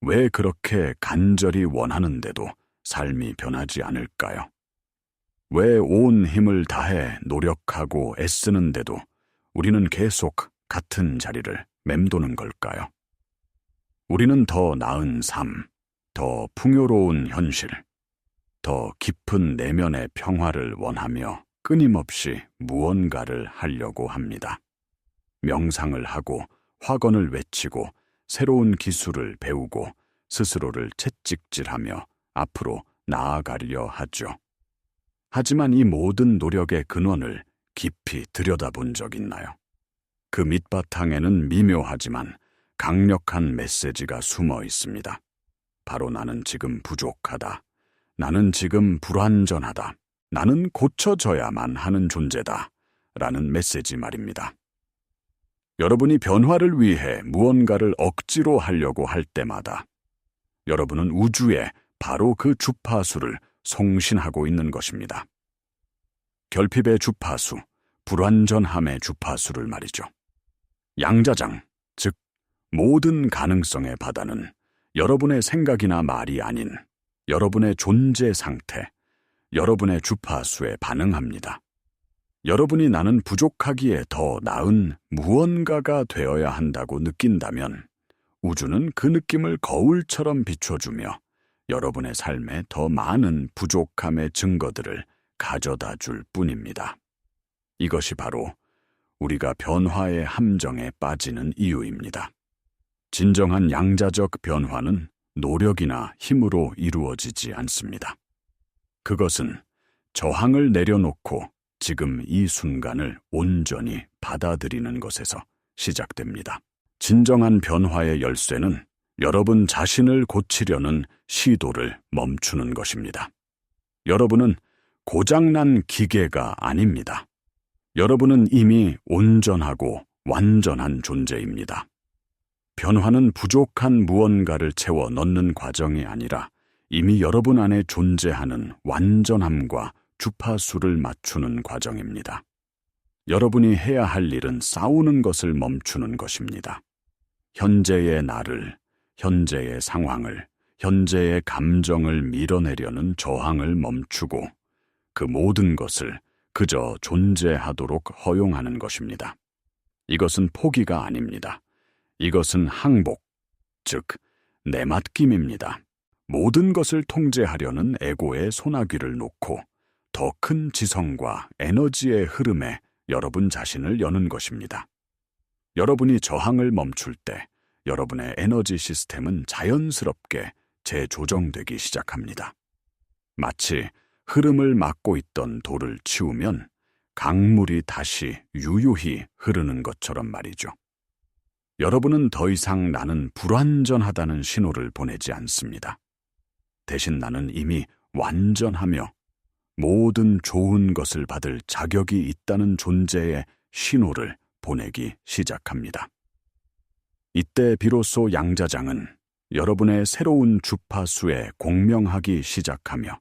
왜 그렇게 간절히 원하는데도 삶이 변하지 않을까요? 왜 온 힘을 다해 노력하고 애쓰는데도 우리는 계속 같은 자리를 맴도는 걸까요? 우리는 더 나은 삶, 더 풍요로운 현실, 더 깊은 내면의 평화를 원하며 끊임없이 무언가를 하려고 합니다. 명상을 하고 화건을 외치고 새로운 기술을 배우고 스스로를 채찍질하며 앞으로 나아가려 하죠. 하지만 이 모든 노력의 근원을 깊이 들여다본 적 있나요? 그 밑바탕에는 미묘하지만 강력한 메시지가 숨어 있습니다. 바로 나는 지금 부족하다. 나는 지금 불완전하다. 나는 고쳐져야만 하는 존재다. 라는 메시지 말입니다. 여러분이 변화를 위해 무언가를 억지로 하려고 할 때마다 여러분은 우주에 바로 그 주파수를 송신하고 있는 것입니다. 결핍의 주파수, 불완전함의 주파수를 말이죠. 양자장, 즉 모든 가능성의 바다는 여러분의 생각이나 말이 아닌 여러분의 존재 상태, 여러분의 주파수에 반응합니다. 여러분이 나는 부족하기에 더 나은 무언가가 되어야 한다고 느낀다면 우주는 그 느낌을 거울처럼 비춰주며 여러분의 삶에 더 많은 부족함의 증거들을 가져다 줄 뿐입니다. 이것이 바로 우리가 변화의 함정에 빠지는 이유입니다. 진정한 양자적 변화는 노력이나 힘으로 이루어지지 않습니다. 그것은 저항을 내려놓고 지금 이 순간을 온전히 받아들이는 것에서 시작됩니다. 진정한 변화의 열쇠는 여러분 자신을 고치려는 시도를 멈추는 것입니다. 여러분은 고장난 기계가 아닙니다. 여러분은 이미 온전하고 완전한 존재입니다. 변화는 부족한 무언가를 채워 넣는 과정이 아니라 이미 여러분 안에 존재하는 완전함과 주파수를 맞추는 과정입니다. 여러분이 해야 할 일은 싸우는 것을 멈추는 것입니다. 현재의 나를, 현재의 상황을, 현재의 감정을 밀어내려는 저항을 멈추고 그 모든 것을 그저 존재하도록 허용하는 것입니다. 이것은 포기가 아닙니다. 이것은 항복, 즉 내맡김입니다. 모든 것을 통제하려는 에고의 소나귀를 놓고 더 큰 지성과 에너지의 흐름에 여러분 자신을 여는 것입니다. 여러분이 저항을 멈출 때 여러분의 에너지 시스템은 자연스럽게 재조정되기 시작합니다. 마치 흐름을 막고 있던 돌을 치우면 강물이 다시 유유히 흐르는 것처럼 말이죠. 여러분은 더 이상 나는 불완전하다는 신호를 보내지 않습니다. 대신 나는 이미 완전하며 모든 좋은 것을 받을 자격이 있다는 존재의 신호를 보내기 시작합니다. 이때 비로소 양자장은 여러분의 새로운 주파수에 공명하기 시작하며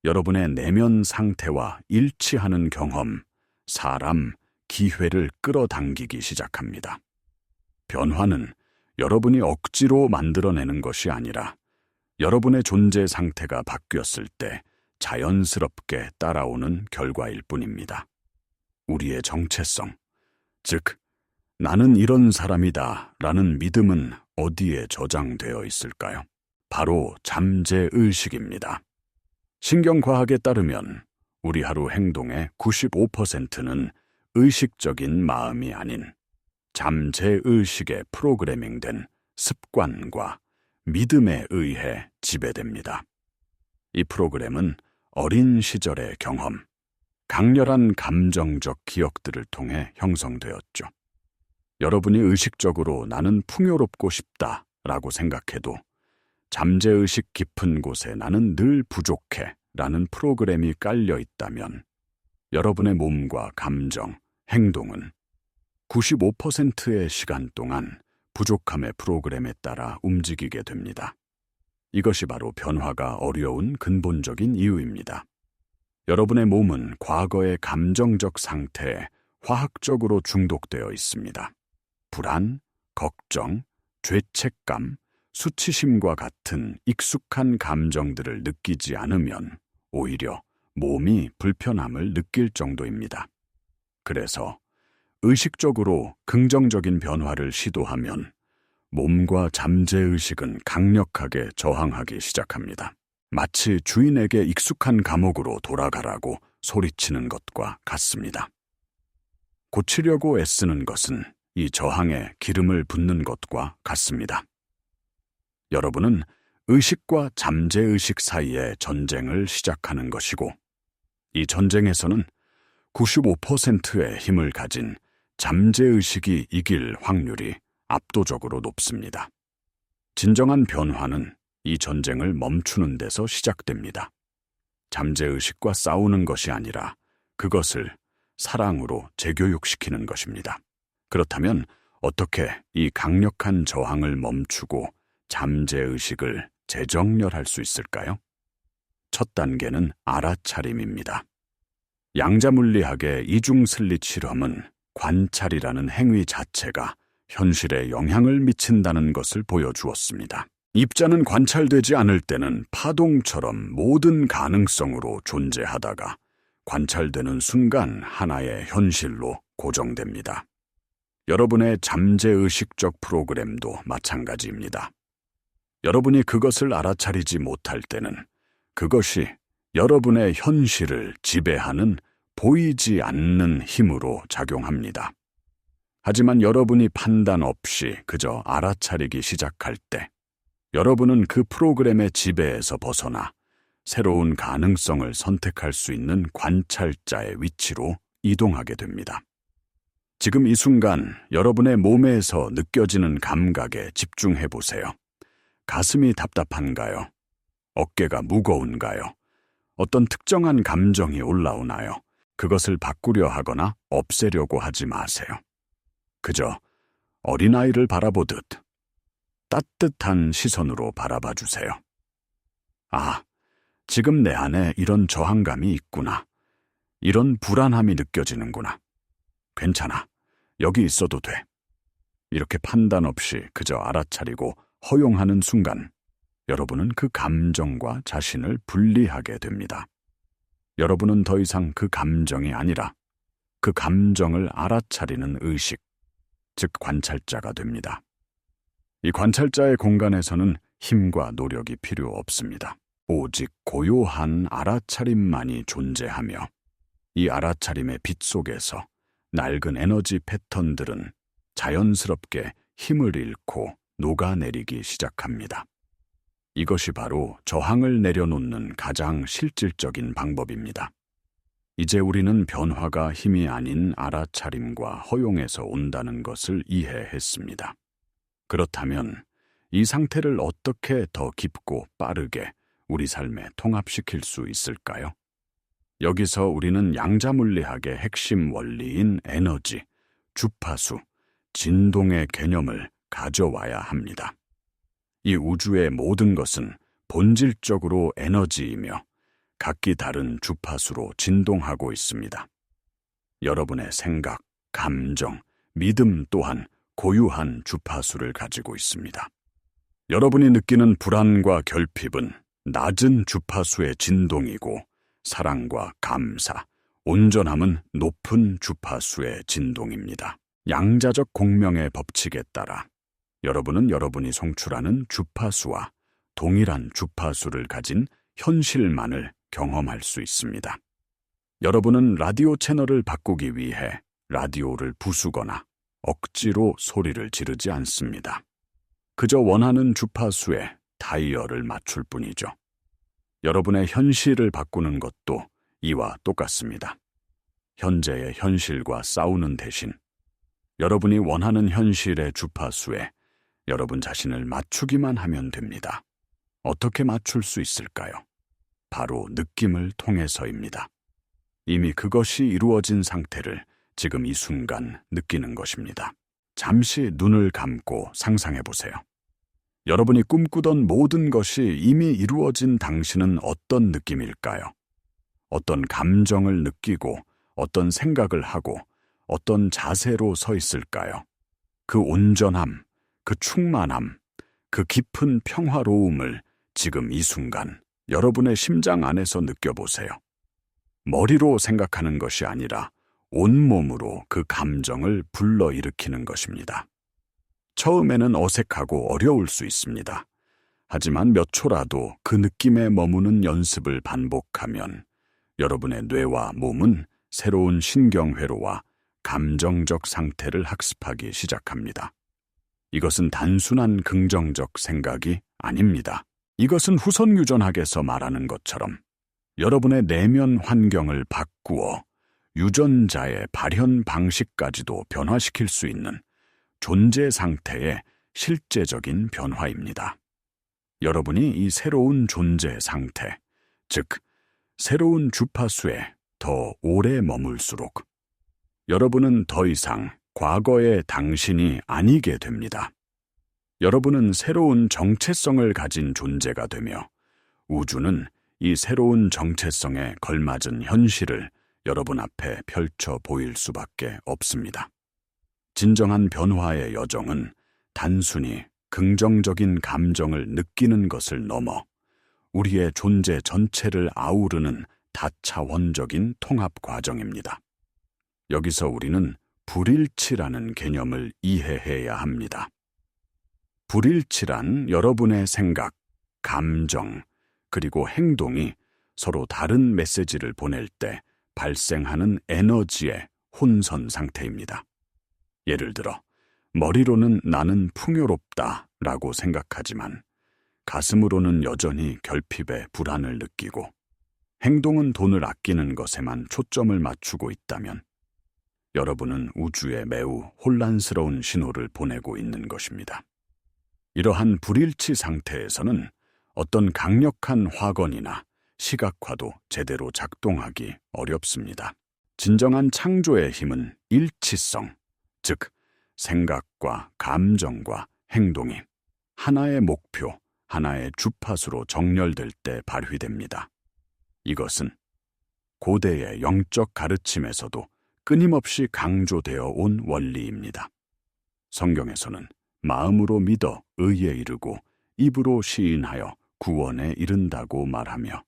여러분의 내면 상태와 일치하는 경험, 사람, 기회를 끌어당기기 시작합니다. 변화는 여러분이 억지로 만들어내는 것이 아니라 여러분의 존재 상태가 바뀌었을 때 자연스럽게 따라오는 결과일 뿐입니다. 우리의 정체성, 즉 나는 이런 사람이다 라는 믿음은 어디에 저장되어 있을까요? 바로 잠재의식입니다. 신경과학에 따르면 우리 하루 행동의 95%는 의식적인 마음이 아닌 잠재의식에 프로그래밍된 습관과 믿음에 의해 지배됩니다. 이 프로그램은 어린 시절의 경험, 강렬한 감정적 기억들을 통해 형성되었죠. 여러분이 의식적으로 나는 풍요롭고 싶다 라고 생각해도 잠재의식 깊은 곳에 나는 늘 부족해 라는 프로그램이 깔려 있다면 여러분의 몸과 감정, 행동은 95%의 시간 동안 부족함의 프로그램에 따라 움직이게 됩니다. 이것이 바로 변화가 어려운 근본적인 이유입니다. 여러분의 몸은 과거의 감정적 상태에 화학적으로 중독되어 있습니다. 불안, 걱정, 죄책감, 수치심과 같은 익숙한 감정들을 느끼지 않으면 오히려 몸이 불편함을 느낄 정도입니다. 그래서 의식적으로 긍정적인 변화를 시도하면 몸과 잠재의식은 강력하게 저항하기 시작합니다. 마치 주인에게 익숙한 감옥으로 돌아가라고 소리치는 것과 같습니다. 고치려고 애쓰는 것은 이 저항에 기름을 붓는 것과 같습니다. 여러분은 의식과 잠재의식 사이의 전쟁을 시작하는 것이고, 이 전쟁에서는 95%의 힘을 가진 잠재의식이 이길 확률이 압도적으로 높습니다. 진정한 변화는 이 전쟁을 멈추는 데서 시작됩니다. 잠재의식과 싸우는 것이 아니라 그것을 사랑으로 재교육시키는 것입니다. 그렇다면 어떻게 이 강력한 저항을 멈추고 잠재의식을 재정렬할 수 있을까요? 첫 단계는 알아차림입니다. 양자물리학의 이중슬릿 실험은 관찰이라는 행위 자체가 현실에 영향을 미친다는 것을 보여주었습니다. 입자는 관찰되지 않을 때는 파동처럼 모든 가능성으로 존재하다가 관찰되는 순간 하나의 현실로 고정됩니다. 여러분의 잠재의식적 프로그램도 마찬가지입니다. 여러분이 그것을 알아차리지 못할 때는 그것이 여러분의 현실을 지배하는 보이지 않는 힘으로 작용합니다. 하지만 여러분이 판단 없이 그저 알아차리기 시작할 때 여러분은 그 프로그램의 지배에서 벗어나 새로운 가능성을 선택할 수 있는 관찰자의 위치로 이동하게 됩니다. 지금 이 순간 여러분의 몸에서 느껴지는 감각에 집중해 보세요. 가슴이 답답한가요? 어깨가 무거운가요? 어떤 특정한 감정이 올라오나요? 그것을 바꾸려 하거나 없애려고 하지 마세요. 그저 어린아이를 바라보듯 따뜻한 시선으로 바라봐 주세요. 아, 지금 내 안에 이런 저항감이 있구나. 이런 불안함이 느껴지는구나. 괜찮아. 여기 있어도 돼. 이렇게 판단 없이 그저 알아차리고 허용하는 순간 여러분은 그 감정과 자신을 분리하게 됩니다. 여러분은 더 이상 그 감정이 아니라 그 감정을 알아차리는 의식, 즉 관찰자가 됩니다. 이 관찰자의 공간에서는 힘과 노력이 필요 없습니다. 오직 고요한 알아차림만이 존재하며 이 알아차림의 빛 속에서 낡은 에너지 패턴들은 자연스럽게 힘을 잃고 녹아내리기 시작합니다. 이것이 바로 저항을 내려놓는 가장 실질적인 방법입니다. 이제 우리는 변화가 힘이 아닌 알아차림과 허용에서 온다는 것을 이해했습니다. 그렇다면 이 상태를 어떻게 더 깊고 빠르게 우리 삶에 통합시킬 수 있을까요? 여기서 우리는 양자물리학의 핵심 원리인 에너지, 주파수, 진동의 개념을 가져와야 합니다. 이 우주의 모든 것은 본질적으로 에너지이며 각기 다른 주파수로 진동하고 있습니다. 여러분의 생각, 감정, 믿음 또한 고유한 주파수를 가지고 있습니다. 여러분이 느끼는 불안과 결핍은 낮은 주파수의 진동이고 사랑과 감사, 온전함은 높은 주파수의 진동입니다. 양자적 공명의 법칙에 따라 여러분은 여러분이 송출하는 주파수와 동일한 주파수를 가진 현실만을 경험할 수 있습니다. 여러분은 라디오 채널을 바꾸기 위해 라디오를 부수거나 억지로 소리를 지르지 않습니다. 그저 원하는 주파수에 다이얼을 맞출 뿐이죠. 여러분의 현실을 바꾸는 것도 이와 똑같습니다. 현재의 현실과 싸우는 대신 여러분이 원하는 현실의 주파수에 여러분 자신을 맞추기만 하면 됩니다. 어떻게 맞출 수 있을까요? 바로 느낌을 통해서입니다. 이미 그것이 이루어진 상태를 지금 이 순간 느끼는 것입니다. 잠시 눈을 감고 상상해 보세요. 여러분이 꿈꾸던 모든 것이 이미 이루어진 당신은 어떤 느낌일까요? 어떤 감정을 느끼고 어떤 생각을 하고 어떤 자세로 서 있을까요? 그 온전함, 그 충만함, 그 깊은 평화로움을 지금 이 순간 여러분의 심장 안에서 느껴보세요. 머리로 생각하는 것이 아니라 온몸으로 그 감정을 불러일으키는 것입니다. 처음에는 어색하고 어려울 수 있습니다. 하지만 몇 초라도 그 느낌에 머무는 연습을 반복하면 여러분의 뇌와 몸은 새로운 신경회로와 감정적 상태를 학습하기 시작합니다. 이것은 단순한 긍정적 생각이 아닙니다. 이것은 후선 유전학에서 말하는 것처럼 여러분의 내면 환경을 바꾸어 유전자의 발현 방식까지도 변화시킬 수 있는 존재 상태의 실제적인 변화입니다. 여러분이 이 새로운 존재 상태, 즉 새로운 주파수에 더 오래 머물수록 여러분은 더 이상 과거의 당신이 아니게 됩니다. 여러분은 새로운 정체성을 가진 존재가 되며 우주는 이 새로운 정체성에 걸맞은 현실을 여러분 앞에 펼쳐 보일 수밖에 없습니다. 진정한 변화의 여정은 단순히 긍정적인 감정을 느끼는 것을 넘어 우리의 존재 전체를 아우르는 다차원적인 통합 과정입니다. 여기서 우리는 불일치라는 개념을 이해해야 합니다. 불일치란 여러분의 생각, 감정, 그리고 행동이 서로 다른 메시지를 보낼 때 발생하는 에너지의 혼선 상태입니다. 예를 들어, 머리로는 나는 풍요롭다라고 생각하지만 가슴으로는 여전히 결핍의 불안을 느끼고 행동은 돈을 아끼는 것에만 초점을 맞추고 있다면 여러분은 우주에 매우 혼란스러운 신호를 보내고 있는 것입니다. 이러한 불일치 상태에서는 어떤 강력한 화건이나 시각화도 제대로 작동하기 어렵습니다. 진정한 창조의 힘은 일치성, 즉 생각과 감정과 행동이 하나의 목표, 하나의 주파수로 정렬될 때 발휘됩니다. 이것은 고대의 영적 가르침에서도 끊임없이 강조되어 온 원리입니다. 성경에서는 마음으로 믿어 의에 이르고 입으로 시인하여 구원에 이른다고 말하며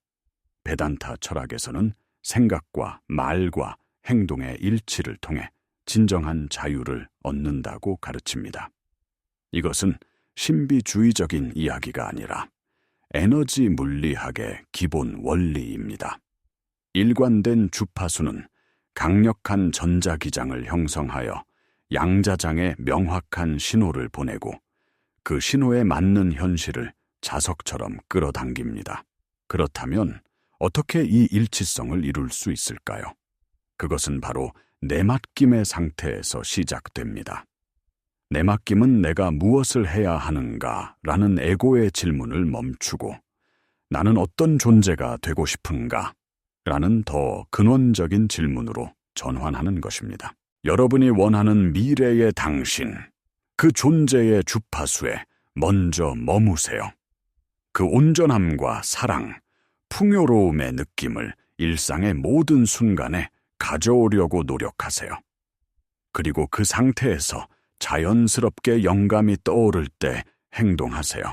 베단타 철학에서는 생각과 말과 행동의 일치를 통해 진정한 자유를 얻는다고 가르칩니다. 이것은 신비주의적인 이야기가 아니라 에너지 물리학의 기본 원리입니다. 일관된 주파수는 강력한 전자기장을 형성하여 양자장에 명확한 신호를 보내고 그 신호에 맞는 현실을 자석처럼 끌어당깁니다. 그렇다면 어떻게 이 일치성을 이룰 수 있을까요? 그것은 바로 내맡김의 상태에서 시작됩니다. 내맡김은 내가 무엇을 해야 하는가 라는 에고의 질문을 멈추고 나는 어떤 존재가 되고 싶은가 라는 더 근원적인 질문으로 전환하는 것입니다. 여러분이 원하는 미래의 당신, 그 존재의 주파수에 먼저 머무세요. 그 온전함과 사랑, 풍요로움의 느낌을 일상의 모든 순간에 가져오려고 노력하세요. 그리고 그 상태에서 자연스럽게 영감이 떠오를 때 행동하세요.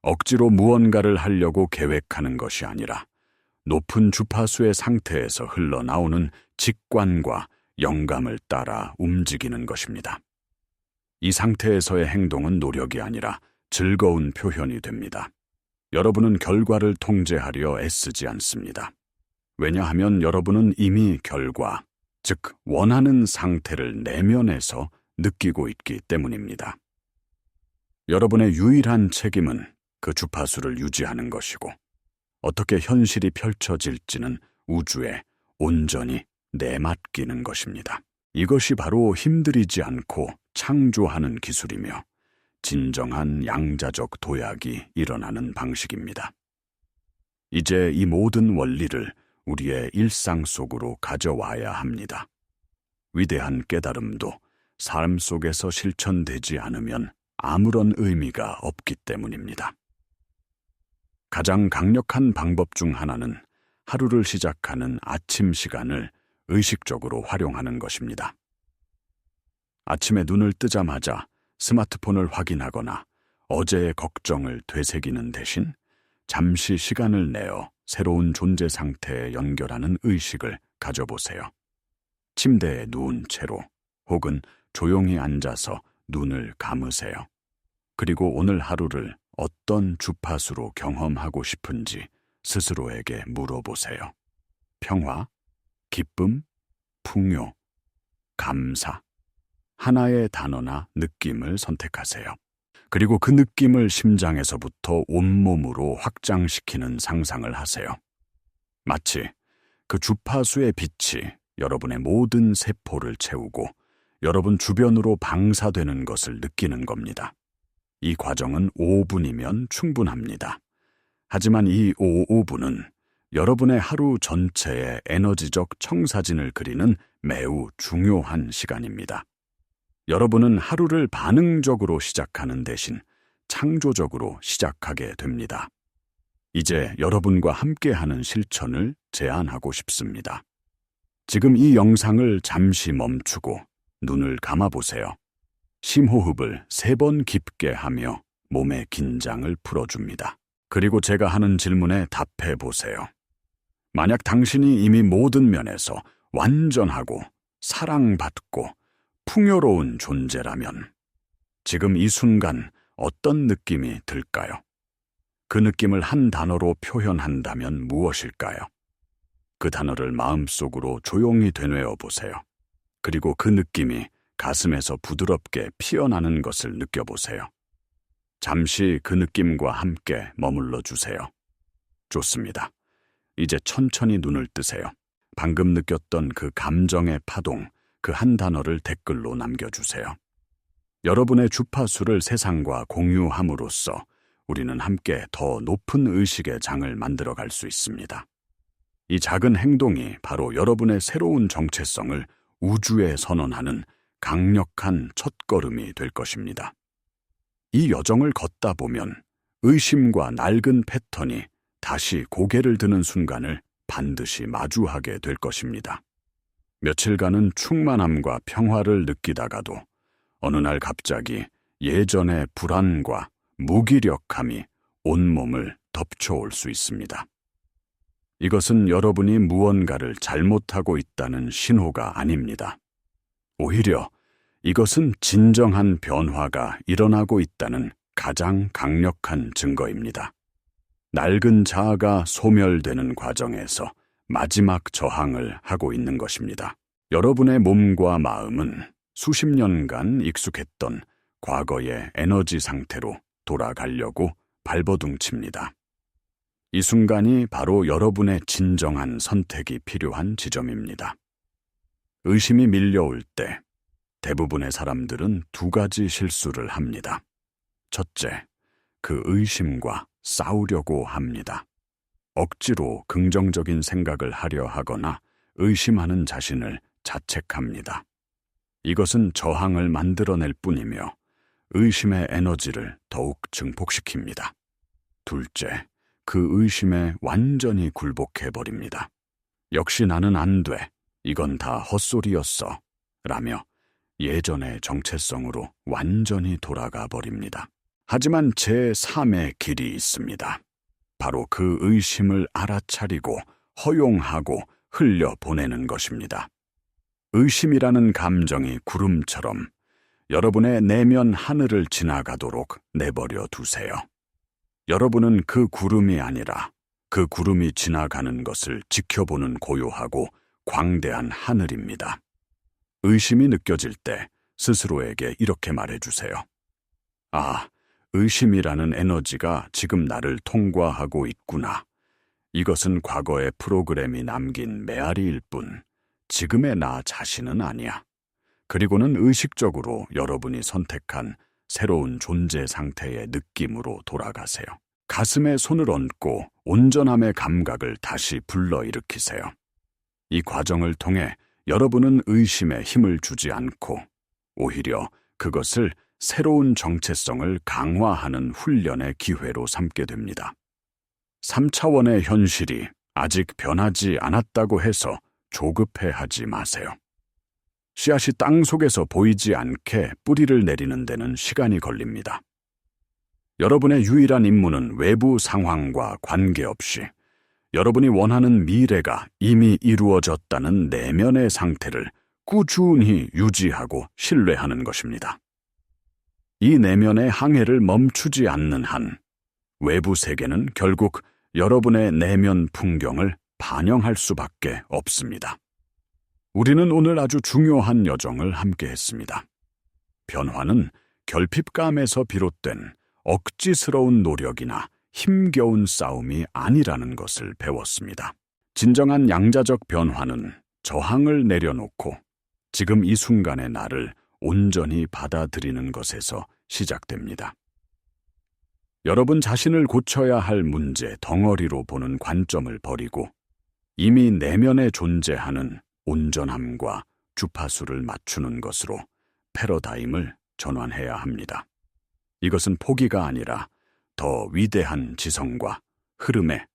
억지로 무언가를 하려고 계획하는 것이 아니라 높은 주파수의 상태에서 흘러나오는 직관과 영감을 따라 움직이는 것입니다. 이 상태에서의 행동은 노력이 아니라 즐거운 표현이 됩니다. 여러분은 결과를 통제하려 애쓰지 않습니다. 왜냐하면 여러분은 이미 결과, 즉 원하는 상태를 내면에서 느끼고 있기 때문입니다. 여러분의 유일한 책임은 그 주파수를 유지하는 것이고 어떻게 현실이 펼쳐질지는 우주에 온전히 내맡기는 것입니다. 이것이 바로 힘들이지 않고 창조하는 기술이며 진정한 양자적 도약이 일어나는 방식입니다. 이제 이 모든 원리를 우리의 일상 속으로 가져와야 합니다. 위대한 깨달음도 삶 속에서 실천되지 않으면 아무런 의미가 없기 때문입니다. 가장 강력한 방법 중 하나는 하루를 시작하는 아침 시간을 의식적으로 활용하는 것입니다. 아침에 눈을 뜨자마자 스마트폰을 확인하거나 어제의 걱정을 되새기는 대신 잠시 시간을 내어 새로운 존재 상태에 연결하는 의식을 가져보세요. 침대에 누운 채로 혹은 조용히 앉아서 눈을 감으세요. 그리고 오늘 하루를 어떤 주파수로 경험하고 싶은지 스스로에게 물어보세요. 평화, 기쁨, 풍요, 감사. 하나의 단어나 느낌을 선택하세요. 그리고 그 느낌을 심장에서부터 온몸으로 확장시키는 상상을 하세요. 마치 그 주파수의 빛이 여러분의 모든 세포를 채우고 여러분 주변으로 방사되는 것을 느끼는 겁니다. 이 과정은 5분이면 충분합니다. 하지만 이 5분은 여러분의 하루 전체의 에너지적 청사진을 그리는 매우 중요한 시간입니다. 여러분은 하루를 반응적으로 시작하는 대신 창조적으로 시작하게 됩니다. 이제 여러분과 함께하는 실천을 제안하고 싶습니다. 지금 이 영상을 잠시 멈추고 눈을 감아보세요. 심호흡을 3번 깊게 하며 몸의 긴장을 풀어줍니다. 그리고 제가 하는 질문에 답해 보세요. 만약 당신이 이미 모든 면에서 완전하고 사랑받고 풍요로운 존재라면 지금 이 순간 어떤 느낌이 들까요? 그 느낌을 한 단어로 표현한다면 무엇일까요? 그 단어를 마음속으로 조용히 되뇌어 보세요. 그리고 그 느낌이 가슴에서 부드럽게 피어나는 것을 느껴보세요. 잠시 그 느낌과 함께 머물러 주세요. 좋습니다. 이제 천천히 눈을 뜨세요. 방금 느꼈던 그 감정의 파동, 그 한 단어를 댓글로 남겨주세요. 여러분의 주파수를 세상과 공유함으로써 우리는 함께 더 높은 의식의 장을 만들어갈 수 있습니다. 이 작은 행동이 바로 여러분의 새로운 정체성을 우주에 선언하는 강력한 첫걸음이 될 것입니다. 이 여정을 걷다 보면 의심과 낡은 패턴이 다시 고개를 드는 순간을 반드시 마주하게 될 것입니다. 며칠간은 충만함과 평화를 느끼다가도 어느 날 갑자기 예전의 불안과 무기력함이 온몸을 덮쳐올 수 있습니다. 이것은 여러분이 무언가를 잘못하고 있다는 신호가 아닙니다. 오히려 이것은 진정한 변화가 일어나고 있다는 가장 강력한 증거입니다. 낡은 자아가 소멸되는 과정에서 마지막 저항을 하고 있는 것입니다. 여러분의 몸과 마음은 수십 년간 익숙했던 과거의 에너지 상태로 돌아가려고 발버둥칩니다. 이 순간이 바로 여러분의 진정한 선택이 필요한 지점입니다. 의심이 밀려올 때 대부분의 사람들은 2가지 실수를 합니다. 첫째, 그 의심과 싸우려고 합니다. 억지로 긍정적인 생각을 하려 하거나 의심하는 자신을 자책합니다. 이것은 저항을 만들어낼 뿐이며 의심의 에너지를 더욱 증폭시킵니다. 둘째, 그 의심에 완전히 굴복해버립니다. 역시 나는 안 돼. 이건 다 헛소리였어. 라며 예전의 정체성으로 완전히 돌아가 버립니다. 하지만 제3의 길이 있습니다. 바로 그 의심을 알아차리고 허용하고 흘려보내는 것입니다. 의심이라는 감정이 구름처럼 여러분의 내면 하늘을 지나가도록 내버려 두세요. 여러분은 그 구름이 아니라 그 구름이 지나가는 것을 지켜보는 고요하고 광대한 하늘입니다. 의심이 느껴질 때 스스로에게 이렇게 말해주세요. 아, 의심이라는 에너지가 지금 나를 통과하고 있구나. 이것은 과거의 프로그램이 남긴 메아리일 뿐 지금의 나 자신은 아니야. 그리고는 의식적으로 여러분이 선택한 새로운 존재 상태의 느낌으로 돌아가세요. 가슴에 손을 얹고 온전함의 감각을 다시 불러일으키세요. 이 과정을 통해 여러분은 의심에 힘을 주지 않고 오히려 그것을 새로운 정체성을 강화하는 훈련의 기회로 삼게 됩니다. 3차원의 현실이 아직 변하지 않았다고 해서 조급해하지 마세요. 씨앗이 땅 속에서 보이지 않게 뿌리를 내리는 데는 시간이 걸립니다. 여러분의 유일한 임무는 외부 상황과 관계없이 여러분이 원하는 미래가 이미 이루어졌다는 내면의 상태를 꾸준히 유지하고 신뢰하는 것입니다. 이 내면의 항해를 멈추지 않는 한 외부 세계는 결국 여러분의 내면 풍경을 반영할 수밖에 없습니다. 우리는 오늘 아주 중요한 여정을 함께 했습니다. 변화는 결핍감에서 비롯된 억지스러운 노력이나 힘겨운 싸움이 아니라는 것을 배웠습니다. 진정한 양자적 변화는 저항을 내려놓고 지금 이 순간의 나를 온전히 받아들이는 것에서 시작됩니다. 여러분 자신을 고쳐야 할 문제 덩어리로 보는 관점을 버리고 이미 내면에 존재하는 온전함과 주파수를 맞추는 것으로 패러다임을 전환해야 합니다. 이것은 포기가 아니라 더 위대한 지성과 흐름에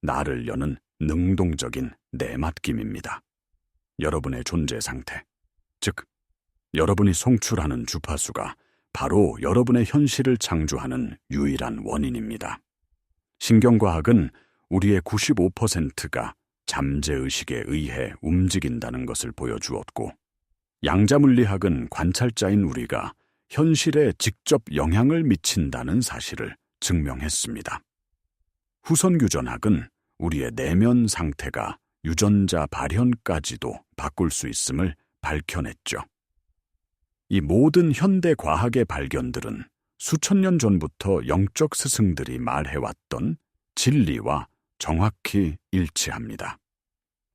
나를 여는 능동적인 내맡김입니다. 여러분의 존재 상태, 즉 여러분이 송출하는 주파수가 바로 여러분의 현실을 창조하는 유일한 원인입니다. 신경과학은 우리의 95%가 잠재의식에 의해 움직인다는 것을 보여주었고, 양자물리학은 관찰자인 우리가 현실에 직접 영향을 미친다는 사실을 증명했습니다. 후선유전학은 우리의 내면 상태가 유전자 발현까지도 바꿀 수 있음을 밝혀냈죠. 이 모든 현대 과학의 발견들은 수천 년 전부터 영적 스승들이 말해왔던 진리와 정확히 일치합니다.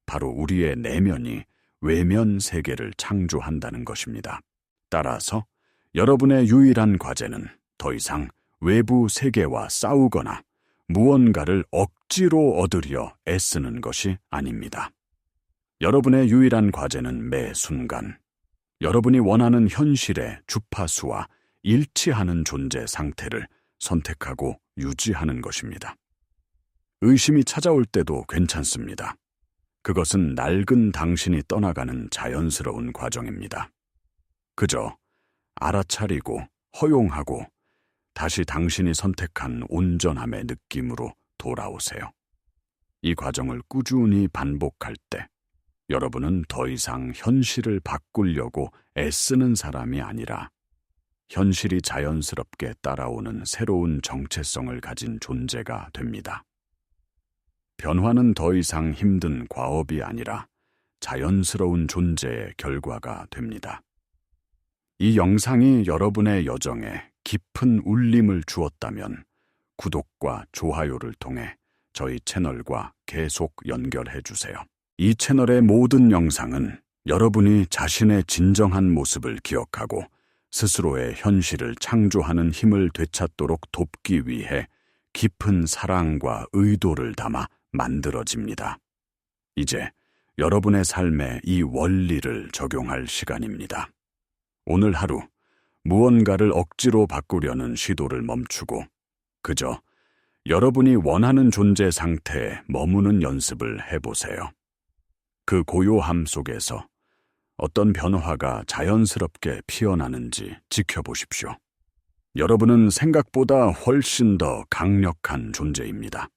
바로 우리의 내면이 외면 세계를 창조한다는 것입니다. 따라서 여러분의 유일한 과제는 더 이상 외부 세계와 싸우거나 무언가를 억지로 얻으려 애쓰는 것이 아닙니다. 여러분의 유일한 과제는 매 순간 여러분이 원하는 현실의 주파수와 일치하는 존재 상태를 선택하고 유지하는 것입니다. 의심이 찾아올 때도 괜찮습니다. 그것은 낡은 당신이 떠나가는 자연스러운 과정입니다. 그저 알아차리고 허용하고 다시 당신이 선택한 온전함의 느낌으로 돌아오세요. 이 과정을 꾸준히 반복할 때 여러분은 더 이상 현실을 바꾸려고 애쓰는 사람이 아니라 현실이 자연스럽게 따라오는 새로운 정체성을 가진 존재가 됩니다. 변화는 더 이상 힘든 과업이 아니라 자연스러운 존재의 결과가 됩니다. 이 영상이 여러분의 여정에 깊은 울림을 주었다면 구독과 좋아요를 통해 저희 채널과 계속 연결해 주세요. 이 채널의 모든 영상은 여러분이 자신의 진정한 모습을 기억하고 스스로의 현실을 창조하는 힘을 되찾도록 돕기 위해 깊은 사랑과 의도를 담아 만들어집니다. 이제 여러분의 삶에 이 원리를 적용할 시간입니다. 오늘 하루 무언가를 억지로 바꾸려는 시도를 멈추고 그저 여러분이 원하는 존재 상태에 머무는 연습을 해보세요. 그 고요함 속에서 어떤 변화가 자연스럽게 피어나는지 지켜보십시오. 여러분은 생각보다 훨씬 더 강력한 존재입니다.